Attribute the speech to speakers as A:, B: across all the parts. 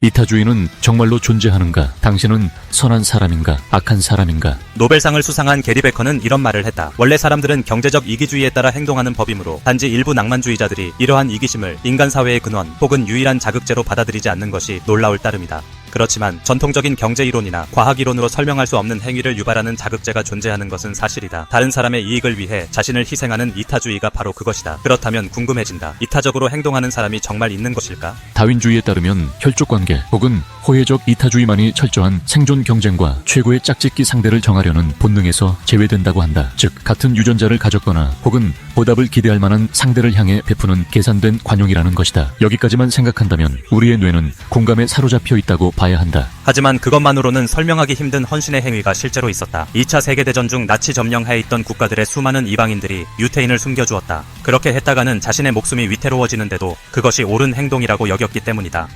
A: 이타주의는 정말로 존재하는가? 당신은 선한 사람인가? 악한 사람인가?
B: 노벨상을 수상한 게리 베커는 이런 말을 했다. 원래 사람들은 경제적 이기주의에 따라 행동하는 법이므로 단지 일부 낭만주의자들이 이러한 이기심을 인간 사회의 근원 혹은 유일한 자극제로 받아들이지 않는 것이 놀라울 따름이다. 그렇지만 전통적인 경제이론이나 과학이론으로 설명할 수 없는 행위를 유발하는 자극제가 존재하는 것은 사실이다. 다른 사람의 이익을 위해 자신을 희생하는 이타주의가 바로 그것이다. 그렇다면 궁금해진다. 이타적으로 행동하는 사람이 정말 있는 것일까?
A: 다윈주의에 따르면 혈족관계 혹은 호혜적 이타주의만이 철저한 생존 경쟁과 최고의 짝짓기 상대를 정하려는 본능에서 제외된다고 한다. 즉 같은 유전자를 가졌거나 혹은 보답을 기대할 만한 상대를 향해 베푸는 계산된 관용이라는 것이다. 여기까지만 생각한다면 우리의 뇌는 공감에 사로잡혀 있다고 봐야 한다.
B: 하지만 그것만으로는 설명하기 힘든 헌신의 행위가 실제로 있었다. 2차 세계대전 중 나치 점령하에 있던 국가들의 수많은 이방인들이 유태인을 숨겨주었다. 그렇게 했다가는 자신의 목숨이 위태로워지는데도 그것이 옳은 행동이라고 여겼기 때문이다.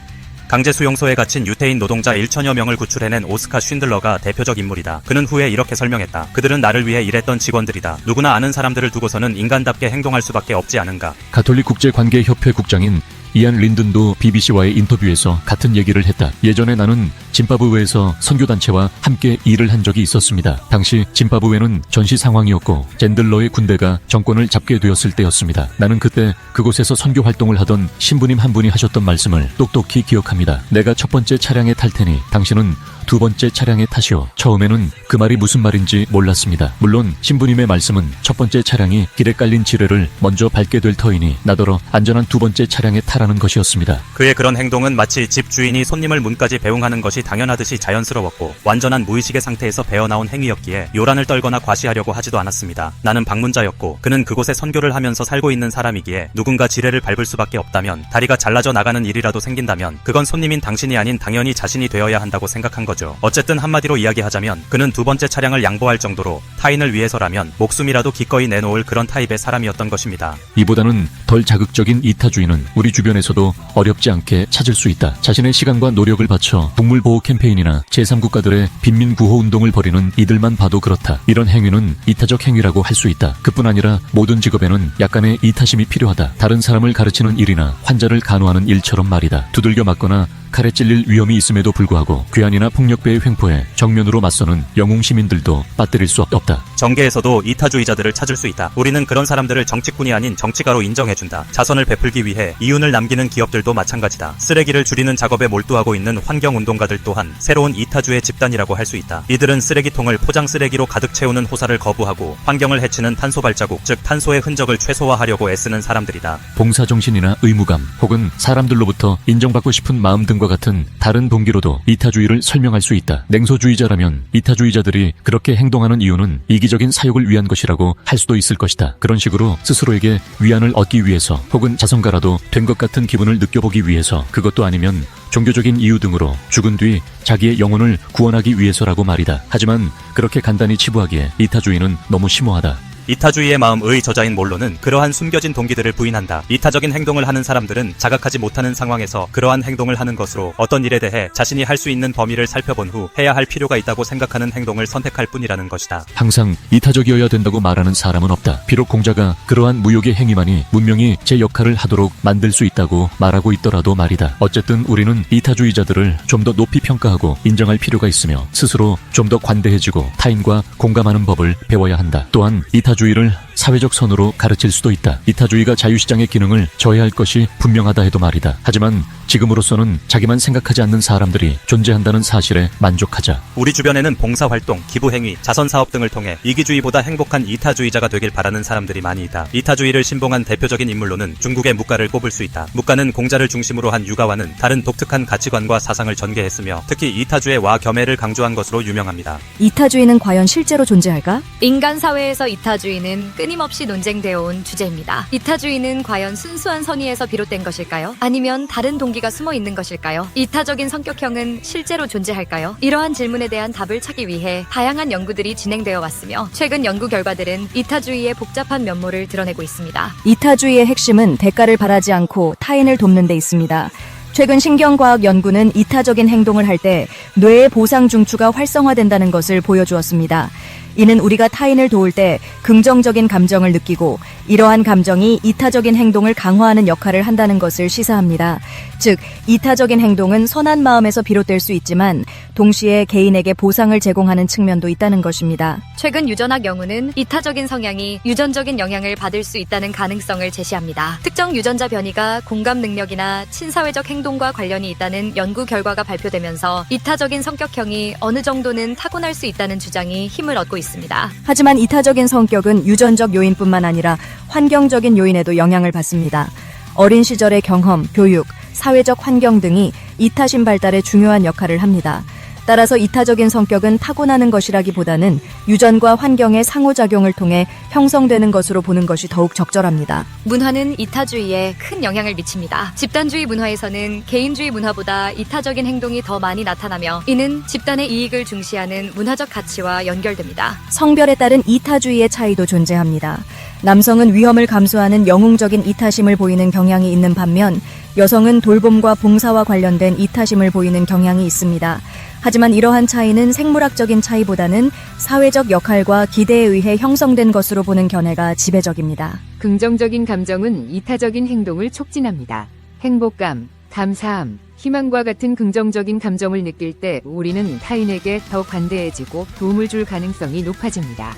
B: 강제 수용소에 갇힌 유태인 노동자 1천여 명을 구출해낸 오스카 쉰들러가 대표적 인물이다. 그는 후에 이렇게 설명했다. 그들은 나를 위해 일했던 직원들이다. 누구나 아는 사람들을 두고서는 인간답게 행동할 수밖에 없지 않은가.
A: 가톨릭 국제관계협회 국장인 이안 린든도 BBC와의 인터뷰에서 같은 얘기를 했다. 예전에 나는 짐바브웨에서 선교단체와 함께 일을 한 적이 있었습니다. 당시 짐바브웨는 전시 상황이었고 젠들러의 군대가 정권을 잡게 되었을 때였습니다. 나는 그때 그곳에서 선교 활동을 하던 신부님 한 분이 하셨던 말씀을 똑똑히 기억합니다. 내가 첫 번째 차량에 탈 테니 당신은 두 번째 차량에 타시오. 처음에는 그 말이 무슨 말인지 몰랐습니다. 물론 신부님의 말씀은 첫 번째 차량이 길에 깔린 지뢰를 먼저 밟게 될 터이니 나더러 안전한 두 번째 차량에 타라는 것이었습니다.
B: 그의 그런 행동은 마치 집 주인이 손님을 문까지 배웅하는 것이 당연하듯이 자연스러웠고 완전한 무의식의 상태에서 배어나온 행위였기에 요란을 떨거나 과시하려고 하지도 않았습니다. 나는 방문자였고 그는 그곳에 선교를 하면서 살고 있는 사람이기에 누군가 지뢰를 밟을 수밖에 없다면 다리가 잘라져 나가는 일이라도 생긴다면 그건 손님인 당신이 아닌 당연히 자신이 되어야 한다고 생각한 거죠. 어쨌든 한마디로 이야기하자면 그는 두 번째 차량을 양보할 정도로 타인을 위해서라면 목숨이라도 기꺼이 내놓을 그런 타입의 사람이었던 것입니다.
A: 이보다는 덜 자극적인 이타주의는 우리 주변에서도 어렵지 않게 찾을 수 있다. 자신의 시간과 노력을 바쳐 동물보호 캠페인이나 제3국가들의 빈민구호 운동을 벌이는 이들만 봐도 그렇다. 이런 행위는 이타적 행위라고 할 수 있다. 그뿐 아니라 모든 직업에는 약간의 이타심이 필요하다. 다른 사람을 가르치는 일이나 환자를 간호하는 일처럼 말이다. 두들겨 맞거나 칼에 찔릴 위험이 있음에도 불구하고 괴한이나 폭력배의 횡포에 정면으로 맞서는 영웅 시민들도 빠뜨릴 수 없다.
B: 정계에서도 이타주의자들을 찾을 수 있다. 우리는 그런 사람들을 정치꾼이 아닌 정치가로 인정해준다. 자선을 베풀기 위해 이윤을 남기는 기업들도 마찬가지다. 쓰레기를 줄이는 작업에 몰두하고 있는 환경운동가들 또한 새로운 이타주의 집단이라고 할 수 있다. 이들은 쓰레기통을 포장 쓰레기로 가득 채우는 호사를 거부하고 환경을 해치는 탄소 발자국, 즉 탄소의 흔적을 최소화하려고 애쓰는 사람들이다.
A: 봉사정신이나 의무감 혹은 사람들로부터 인정받고 싶은 마음 등과 같은 다른 동기로도 이타주의를 설명할 수 있다. 냉소주의자라면 이타주의자들이 그렇게 행동하는 이유는 이기적인 사욕을 위한 것이라고 할 수도 있을 것이다. 그런 식으로 스스로에게 위안을 얻기 위해서 혹은 자선가라도 된 것 같은 기분을 느껴보기 위해서, 그것도 아니면 종교적인 이유 등으로 죽은 뒤 자기의 영혼을 구원하기 위해서라고 말이다. 하지만 그렇게 간단히 치부하기에 이타주의는 너무 심오하다.
B: 이타주의의 마음의 저자인 몰로는 그러한 숨겨진 동기들을 부인한다. 이타적인 행동을 하는 사람들은 자각하지 못하는 상황에서 그러한 행동을 하는 것으로 어떤 일에 대해 자신이 할 수 있는 범위를 살펴본 후 해야 할 필요가 있다고 생각하는 행동을 선택할 뿐이라는 것이다.
A: 항상 이타적이어야 된다고 말하는 사람은 없다. 비록 공자가 그러한 무욕의 행위만이 문명이 제 역할을 하도록 만들 수 있다고 말하고 있더라도 말이다. 어쨌든 우리는 이타주의자들을 좀 더 높이 평가하고 인정할 필요가 있으며 스스로 좀 더 관대해지고 타인과 공감하는 법을 배워야 한다. 또한 이타주의를 사회적 선으로 가르칠 수도 있다. 이타주의가 자유시장의 기능을 저해할 것이 분명하다 해도 말이다. 하지만 지금으로서는 자기만 생각하지 않는 사람들이 존재한다는 사실에 만족하자.
B: 우리 주변에는 봉사활동, 기부행위, 자선사업 등을 통해 이기주의보다 행복한 이타주의자가 되길 바라는 사람들이 많이 있다. 이타주의를 신봉한 대표적인 인물로는 중국의 묵가를 꼽을 수 있다. 묵가는 공자를 중심으로 한 유가와는 다른 독특한 가치관과 사상을 전개했으며 특히 이타주의 와 겸해를 강조한 것으로 유명합니다.
C: 이타주의는 과연 실제로 존재할까?
D: 인간 사회에서 이타주의는 끊임없이 논쟁되어 온 주제입니다. 이타주의는 과연 순수한 선의에서 비롯된 것일까요? 아니면 다른 동기가 숨어 있는 것일까요? 이타적인 성격형은 실제로 존재할까요? 이러한 질문에 대한 답을 찾기 위해 다양한 연구들이 진행되어 왔으며 최근 연구 결과들은 이타주의의 복잡한 면모를 드러내고 있습니다.
C: 이타주의의 핵심은 대가를 바라지 않고 타인을 돕는 데 있습니다. 최근 신경과학 연구는 이타적인 행동을 할 때 뇌의 보상 중추가 활성화된다는 것을 보여주었습니다. 이는 우리가 타인을 도울 때 긍정적인 감정을 느끼고 이러한 감정이 이타적인 행동을 강화하는 역할을 한다는 것을 시사합니다. 즉, 이타적인 행동은 선한 마음에서 비롯될 수 있지만 동시에 개인에게 보상을 제공하는 측면도 있다는 것입니다.
D: 최근 유전학 연구는 이타적인 성향이 유전적인 영향을 받을 수 있다는 가능성을 제시합니다. 특정 유전자 변이가 공감 능력이나 친사회적 행동과 관련이 있다는 연구 결과가 발표되면서 이타적인 성격형이 어느 정도는 타고날 수 있다는 주장이 힘을 얻고 있습니다.
C: 하지만 이타적인 성격은 유전적 요인뿐만 아니라 환경적인 요인에도 영향을 받습니다. 어린 시절의 경험, 교육, 사회적 환경 등이 이타심 발달에 중요한 역할을 합니다. 따라서 이타적인 성격은 타고나는 것이라기보다는 유전과 환경의 상호작용을 통해 형성되는 것으로 보는 것이 더욱 적절합니다.
D: 문화는 이타주의에 큰 영향을 미칩니다. 집단주의 문화에서는 개인주의 문화보다 이타적인 행동이 더 많이 나타나며 이는 집단의 이익을 중시하는 문화적 가치와 연결됩니다.
C: 성별에 따른 이타주의의 차이도 존재합니다. 남성은 위험을 감수하는 영웅적인 이타심을 보이는 경향이 있는 반면 여성은 돌봄과 봉사와 관련된 이타심을 보이는 경향이 있습니다. 하지만 이러한 차이는 생물학적인 차이보다는 사회적 역할과 기대에 의해 형성된 것으로 보는 견해가 지배적입니다.
E: 긍정적인 감정은 이타적인 행동을 촉진합니다. 행복감, 감사함, 희망과 같은 긍정적인 감정을 느낄 때 우리는 타인에게 더 관대해지고 도움을 줄 가능성이 높아집니다.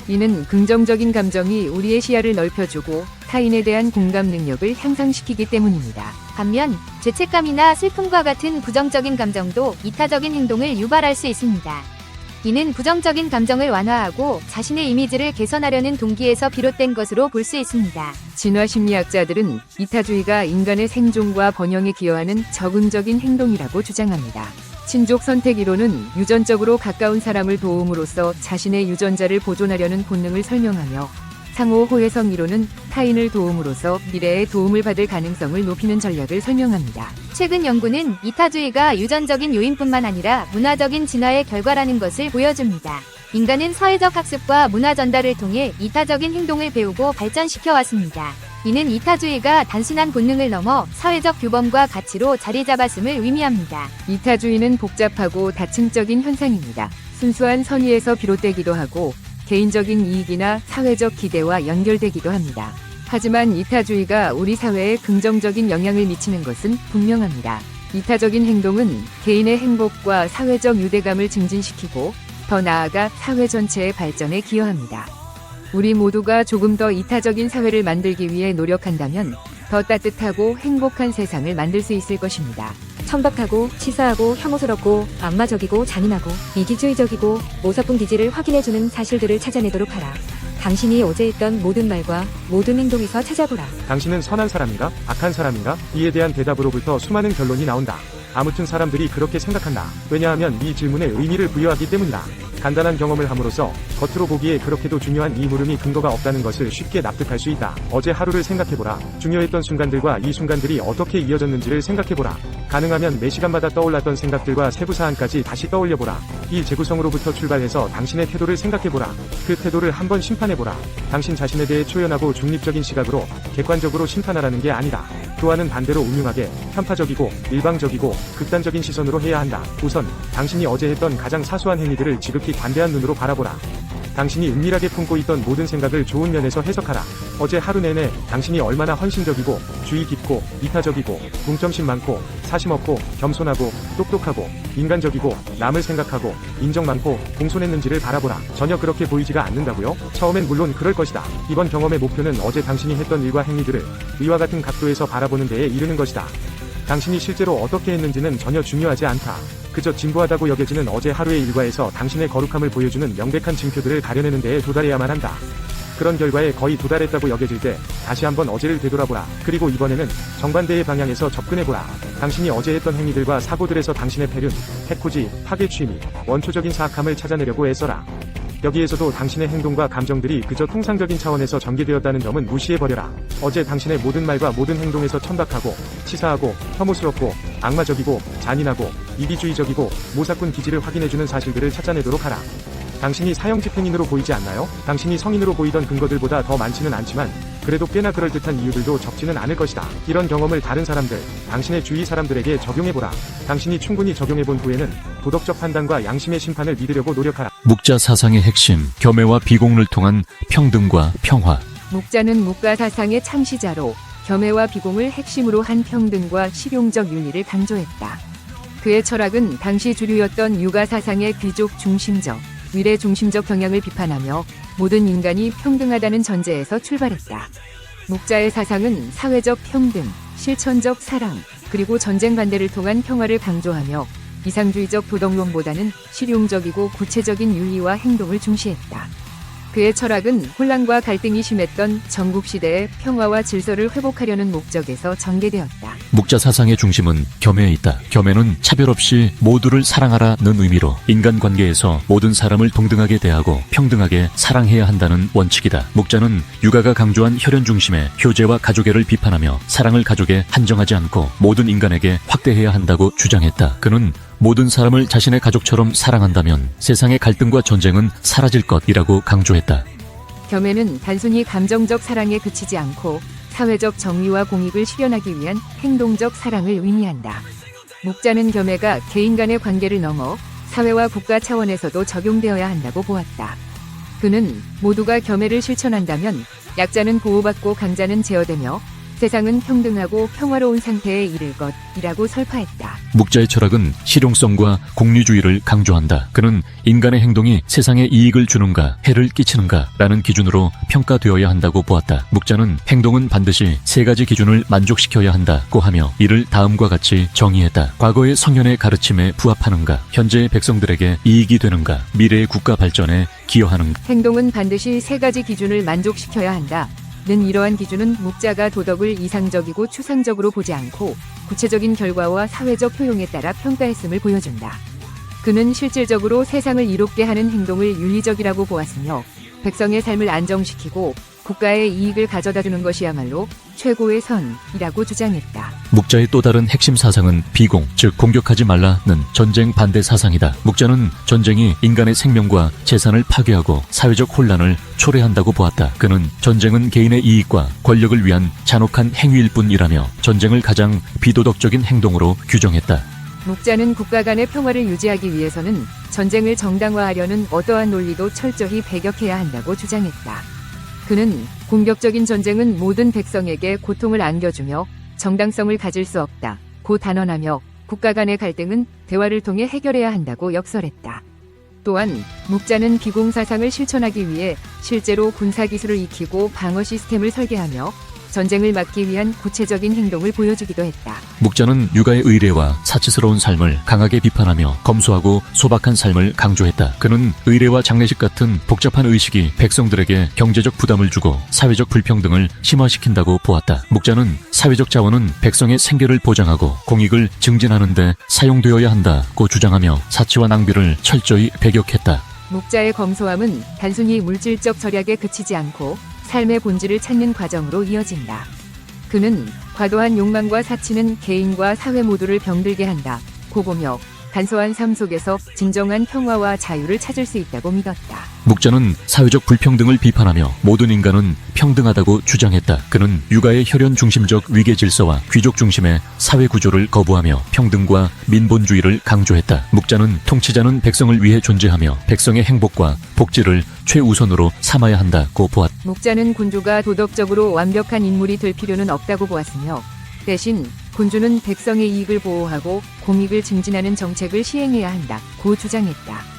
E: 이는 긍정적인 감정이 우리의 시야를 넓혀주고 타인에 대한 공감 능력을 향상시키기 때문입니다.
F: 반면 죄책감이나 슬픔과 같은 부정적인 감정도 이타적인 행동을 유발할 수 있습니다. 이는 부정적인 감정을 완화하고 자신의 이미지를 개선하려는 동기에서 비롯된 것으로 볼 수 있습니다.
E: 진화 심리학자들은 이타주의가 인간의 생존과 번영에 기여하는 적응적인 행동이라고 주장합니다. 친족 선택 이론은 유전적으로 가까운 사람을 도움으로써 자신의 유전자를 보존하려는 본능을 설명하며 상호 호혜성 이론은 타인을 도움으로써 미래에 도움을 받을 가능성을 높이는 전략을 설명합니다.
F: 최근 연구는 이타주의가 유전적인 요인뿐만 아니라 문화적인 진화의 결과라는 것을 보여줍니다. 인간은 사회적 학습과 문화 전달을 통해 이타적인 행동을 배우고 발전시켜 왔습니다. 이는 이타주의가 단순한 본능을 넘어 사회적 규범과 가치로 자리 잡았음을 의미합니다.
E: 이타주의는 복잡하고 다층적인 현상입니다. 순수한 선의에서 비롯되기도 하고 개인적인 이익이나 사회적 기대와 연결되기도 합니다. 하지만 이타주의가 우리 사회에 긍정적인 영향을 미치는 것은 분명합니다. 이타적인 행동은 개인의 행복과 사회적 유대감을 증진시키고 더 나아가 사회 전체의 발전에 기여합니다. 우리 모두가 조금 더 이타적인 사회를 만들기 위해 노력한다면 더 따뜻하고 행복한 세상을 만들 수 있을 것입니다.
G: 천박하고 치사하고 혐오스럽고 악마적이고 잔인하고 이기주의적이고 모사꾼 기질을 확인해주는 사실들을 찾아내도록 하라. 당신이 어제 했던 모든 말과 모든 행동에서 찾아보라.
H: 당신은 선한 사람인가? 악한 사람인가? 이에 대한 대답으로부터 수많은 결론이 나온다. 아무튼 사람들이 그렇게 생각한다. 왜냐하면 이 질문에 의미를 부여하기 때문이다. 간단한 경험을 함으로써 겉으로 보기에 그렇게도 중요한 이 물음이 근거가 없다는 것을 쉽게 납득할 수 있다. 어제 하루를 생각해보라. 중요했던 순간들과 이 순간들이 어떻게 이어졌는지를 생각해보라. 가능하면 매 시간마다 떠올랐던 생각들과 세부사항까지 다시 떠올려보라. 이 재구성으로부터 출발해서 당신의 태도를 생각해보라. 그 태도를 한번 심판해보라. 당신 자신에 대해 초연하고 중립적인 시각으로 객관적으로 심판하라는 게 아니다. 또한은 반대로 운용하게 편파적이고 일방적이고 극단적인 시선으로 해야 한다. 우선 당신이 어제 했던 가장 사소한 행위들을 지극히 관대한 눈으로 바라보라. 당신이 은밀하게 품고 있던 모든 생각을 좋은 면에서 해석하라. 어제 하루 내내 당신이 얼마나 헌신적이고 주의 깊고 이타적이고 공점심 많고 사심 없고 겸손하고 똑똑하고 인간적이고 남을 생각하고 인정 많고 공손했는지를 바라보라. 전혀 그렇게 보이지가 않는다고요? 처음엔 물론 그럴 것이다. 이번 경험의 목표는 어제 당신이 했던 일과 행위들을 위와 같은 각도에서 바라보는 데에 이르는 것이다. 당신이 실제로 어떻게 했는지는 전혀 중요하지 않다. 그저 진부하다고 여겨지는 어제 하루의 일과에서 당신의 거룩함을 보여주는 명백한 징표들을 가려내는 데에 도달해야만 한다. 그런 결과에 거의 도달했다고 여겨질 때 다시 한번 어제를 되돌아보라. 그리고 이번에는 정반대의 방향에서 접근해보라. 당신이 어제 했던 행위들과 사고들에서 당신의 패륜, 해코지, 파괴 취미, 원초적인 사악함을 찾아내려고 애써라. 여기에서도 당신의 행동과 감정들이 그저 통상적인 차원에서 전개되었다는 점은 무시해버려라. 어제 당신의 모든 말과 모든 행동에서 천박하고 치사하고 혐오스럽고 악마적이고 잔인하고 이기주의적이고 모사꾼 기질을 확인해주는 사실들을 찾아내도록 하라. 당신이 사형 집행인으로 보이지 않나요? 당신이 성인으로 보이던 근거들보다 더 많지는 않지만 그래도 꽤나 그럴듯한 이유들도 적지는 않을 것이다. 이런 경험을 다른 사람들, 당신의 주위 사람들에게 적용해보라. 당신이 충분히 적용해본 후에는 도덕적 판단과 양심의 심판을 믿으려고 노력하라.
A: 묵자 사상의 핵심, 겸해와 비공을 통한 평등과 평화.
E: 묵자는 묵가 사상의 창시자로 겸해와 비공을 핵심으로 한 평등과 실용적 윤리를 강조했다. 그의 철학은 당시 주류였던 유가 사상의 귀족 중심적, 위례 중심적 경향을 비판하며 모든 인간이 평등하다는 전제에서 출발했다. 묵자의 사상은 사회적 평등, 실천적 사랑, 그리고 전쟁 반대를 통한 평화를 강조하며 이상주의적 도덕론보다는 실용적이고 구체적인 윤리와 행동을 중시했다. 그의 철학은 혼란과 갈등이 심했던 전국시대의 평화와 질서를 회복하려는 목적에서 전개되었다.
A: 묵자 사상의 중심은 겸해에 있다. 겸해는 차별 없이 모두를 사랑하라는 의미로 인간관계에서 모든 사람을 동등하게 대하고 평등하게 사랑해야 한다는 원칙이다. 묵자는 유가가 강조한 혈연 중심의 효제와 가족애를 비판하며 사랑을 가족에 한정하지 않고 모든 인간에게 확대해야 한다고 주장했다. 그는 모든 사람을 자신의 가족처럼 사랑한다면 세상의 갈등과 전쟁은 사라질 것이라고 강조했다.
E: 겸해는 단순히 감정적 사랑에 그치지 않고 사회적 정의와 공익을 실현하기 위한 행동적 사랑을 의미한다. 묵자는 겸해가 개인 간의 관계를 넘어 사회와 국가 차원에서도 적용되어야 한다고 보았다. 그는 모두가 겸해를 실천한다면 약자는 보호받고 강자는 제어되며 세상은 평등하고 평화로운 상태에 이를 것이라고 설파했다.
A: 묵자의 철학은 실용성과 공리주의를 강조한다. 그는 인간의 행동이 세상에 이익을 주는가 해를 끼치는가 라는 기준으로 평가되어야 한다고 보았다. 묵자는 행동은 반드시 세 가지 기준을 만족시켜야 한다고 하며 이를 다음과 같이 정의했다. 과거의 성현의 가르침에 부합하는가, 현재의 백성들에게 이익이 되는가, 미래의 국가 발전에 기여하는가.
E: 행동은 반드시 세 가지 기준을 만족시켜야 한다. 는 이러한 기준은 묵자가 도덕을 이상적이고 추상적으로 보지 않고 구체적인 결과와 사회적 효용에 따라 평가했음을 보여준다. 그는 실질적으로 세상을 이롭게 하는 행동을 윤리적이라고 보았으며 백성의 삶을 안정시키고 국가의 이익을 가져다주는 것이야말로 최고의 선이라고 주장했다.
A: 묵자의 또 다른 핵심 사상은 비공, 즉 공격하지 말라는 전쟁 반대 사상이다. 묵자는 전쟁이 인간의 생명과 재산을 파괴하고 사회적 혼란을 초래한다고 보았다. 그는 전쟁은 개인의 이익과 권력을 위한 잔혹한 행위일 뿐이라며 전쟁을 가장 비도덕적인 행동으로 규정했다.
E: 묵자는 국가 간의 평화를 유지하기 위해서는 전쟁을 정당화하려는 어떠한 논리도 철저히 배격해야 한다고 주장했다. 그는 공격적인 전쟁은 모든 백성에게 고통을 안겨주며 정당성을 가질 수 없다고 단언하며 국가 간의 갈등은 대화를 통해 해결해야 한다고 역설했다. 또한 묵자는 비공 사상을 실천하기 위해 실제로 군사기술을 익히고 방어 시스템을 설계하며 전쟁을 막기 위한 구체적인 행동을 보여주기도 했다.
A: 묵자는 유가의 의례와 사치스러운 삶을 강하게 비판하며 검소하고 소박한 삶을 강조했다. 그는 의례와 장례식 같은 복잡한 의식이 백성들에게 경제적 부담을 주고 사회적 불평등을 심화시킨다고 보았다. 묵자는 사회적 자원은 백성의 생계를 보장하고 공익을 증진하는 데 사용되어야 한다고 주장하며 사치와 낭비를 철저히 배격했다.
E: 묵자의 검소함은 단순히 물질적 절약에 그치지 않고 삶의 본질을 찾는 과정으로 이어진다. 그는 과도한 욕망과 사치는 개인과 사회 모두를 병들게 한다고 보며 간소한 삶 속에서 진정한 평화와 자유를 찾을 수 있다고 믿었다.
A: 묵자는 사회적 불평등을 비판하며 모든 인간은 평등하다고 주장했다. 그는 유가의 혈연 중심적 위계 질서와 귀족 중심의 사회 구조를 거부하며 평등과 민본주의를 강조했다. 묵자는 통치자는 백성을 위해 존재하며 백성의 행복과 복지를 최우선으로 삼아야 한다고 보았다.
E: 묵자는 군주가 도덕적으로 완벽한 인물이 될 필요는 없다고 보았으며 대신 군주는 백성의 이익을 보호하고 공익을 증진하는 정책을 시행해야 한다고 주장했다.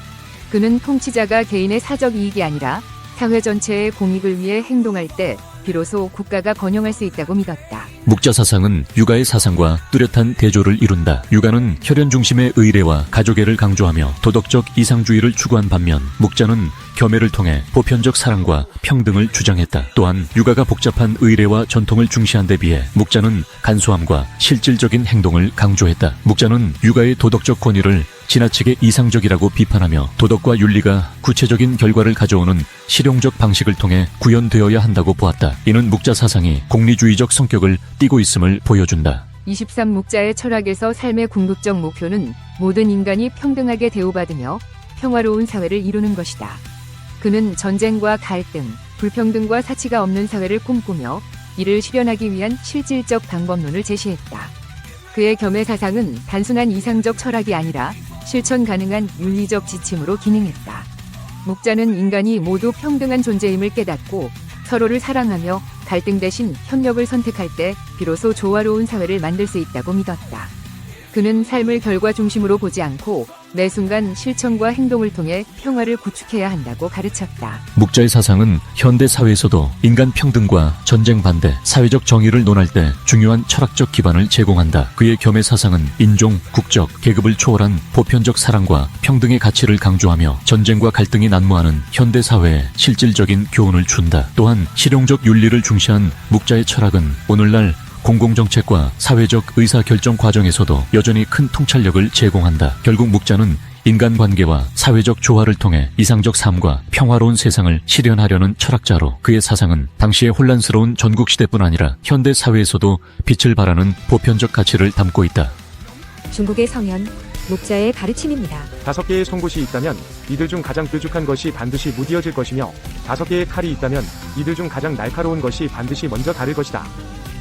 E: 그는 통치자가 개인의 사적 이익이 아니라 사회 전체의 공익을 위해 행동할 때 비로소 국가가 번영할 수 있다고 믿었다.
A: 묵자 사상은 유가의 사상과 뚜렷한 대조를 이룬다. 유가는 혈연 중심의 의례와 가족애를 강조하며 도덕적 이상주의를 추구한 반면 묵자는 겸해를 통해 보편적 사랑과 평등을 주장했다. 또한 유가가 복잡한 의례와 전통을 중시한 데 비해 묵자는 간소함과 실질적인 행동을 강조했다. 묵자는 유가의 도덕적 권위를 지나치게 이상적이라고 비판하며 도덕과 윤리가 구체적인 결과를 가져오는 실용적 방식을 통해 구현되어야 한다고 보았다. 이는 묵자 사상이 공리주의적 성격을 띠고 있음을 보여준다.
E: 23 묵자의 철학에서 삶의 궁극적 목표는 모든 인간이 평등하게 대우받으며 평화로운 사회를 이루는 것이다. 그는 전쟁과 갈등, 불평등과 사치가 없는 사회를 꿈꾸며 이를 실현하기 위한 실질적 방법론을 제시했다. 그의 겸해 사상은 단순한 이상적 철학이 아니라 실천 가능한 윤리적 지침으로 기능했다. 묵자는 인간이 모두 평등한 존재임을 깨닫고 서로를 사랑하며 갈등 대신 협력을 선택할 때 비로소 조화로운 사회를 만들 수 있다고 믿었다. 그는 삶을 결과 중심으로 보지 않고 매 순간 실천과 행동을 통해 평화를 구축해야 한다고 가르쳤다.
A: 묵자의 사상은 현대 사회에서도 인간 평등과 전쟁 반대, 사회적 정의를 논할 때 중요한 철학적 기반을 제공한다. 그의 겸해 사상은 인종, 국적, 계급을 초월한 보편적 사랑과 평등의 가치를 강조하며 전쟁과 갈등이 난무하는 현대 사회에 실질적인 교훈을 준다. 또한 실용적 윤리를 중시한 묵자의 철학은 오늘날 공공정책과 사회적 의사결정 과정에서도 여전히 큰 통찰력을 제공한다. 결국 묵자는 인간관계와 사회적 조화를 통해 이상적 삶과 평화로운 세상을 실현하려는 철학자로 그의 사상은 당시의 혼란스러운 전국시대뿐 아니라 현대 사회에서도 빛을 발하는 보편적 가치를 담고 있다.
G: 중국의 성현, 묵자의 가르침입니다.
H: 5개의 송곳이 있다면 이들 중 가장 뾰족한 것이 반드시 무디어질 것이며 5개의 칼이 있다면 이들 중 가장 날카로운 것이 반드시 먼저 다를 것이다.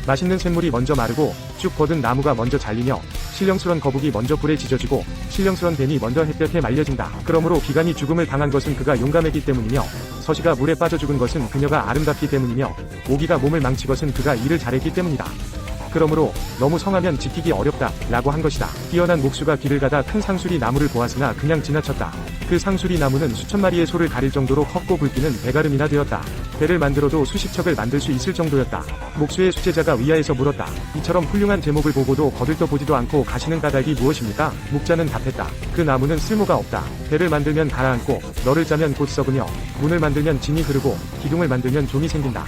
H: 맛있는 샘물이 먼저 마르고 쭉 뻗은 나무가 먼저 잘리며 신령스런 거북이 먼저 불에 지져지고 신령스런 뱀이 먼저 햇볕에 말려진다. 그러므로 비간이 죽음을 당한 것은 그가 용감했기 때문이며 서시가 물에 빠져 죽은 것은 그녀가 아름답기 때문이며 오기가 몸을 망친 것은 그가 일을 잘했기 때문이다. 그러므로 너무 성하면 지키기 어렵다 라고 한 것이다. 뛰어난 목수가 길을 가다 큰 상수리 나무를 보았으나 그냥 지나쳤다. 그 상수리 나무는 수천 마리의 소를 가릴 정도로 컸고 굵기는 배가름이나 되었다. 배를 만들어도 수십 척을 만들 수 있을 정도였다. 목수의 수제자가 위아에서 물었다. 이처럼 훌륭한 제목을 보고도 거들떠보지도 않고 가시는 까닭이 무엇입니까? 묵자는 답했다. 그 나무는 쓸모가 없다. 배를 만들면 가라앉고 너를 짜면 곧 썩으며 문을 만들면 진이 흐르고 기둥을 만들면 좀이 생긴다.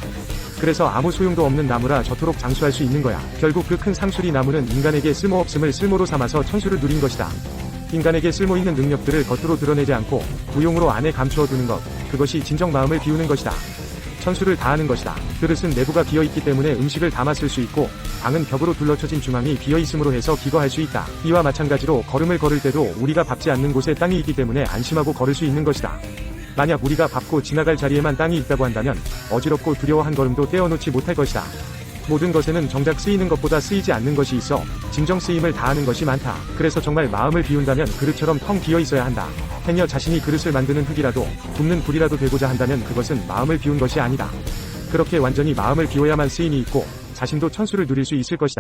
H: 그래서 아무 소용도 없는 나무라 저토록 장수할 수 있는 거야. 결국 그 큰 상수리 나무는 인간에게 쓸모없음을 쓸모로 삼아서 천수를 누린 것이다. 인간에게 쓸모있는 능력들을 겉으로 드러내지 않고 무용으로 안에 감추어 두는 것, 그것이 진정 마음을 비우는 것이다. 천수를 다하는 것이다. 그릇은 내부가 비어있기 때문에 음식을 담아 쓸 수 있고 방은 벽으로 둘러쳐진 중앙이 비어있음으로 해서 기거할 수 있다. 이와 마찬가지로 걸음을 걸을 때도 우리가 밟지 않는 곳에 땅이 있기 때문에 안심하고 걸을 수 있는 것이다. 만약 우리가 밟고 지나갈 자리에만 땅이 있다고 한다면 어지럽고 두려워 한 걸음도 떼어놓지 못할 것이다. 모든 것에는 정작 쓰이는 것보다 쓰이지 않는 것이 있어 진정 쓰임을 다하는 것이 많다. 그래서 정말 마음을 비운다면 그릇처럼 텅 비어 있어야 한다. 행여 자신이 그릇을 만드는 흙이라도 굽는 불이라도 되고자 한다면 그것은 마음을 비운 것이 아니다. 그렇게 완전히 마음을 비워야만 쓰임이 있고 자신도 천수를 누릴 수 있을 것이다.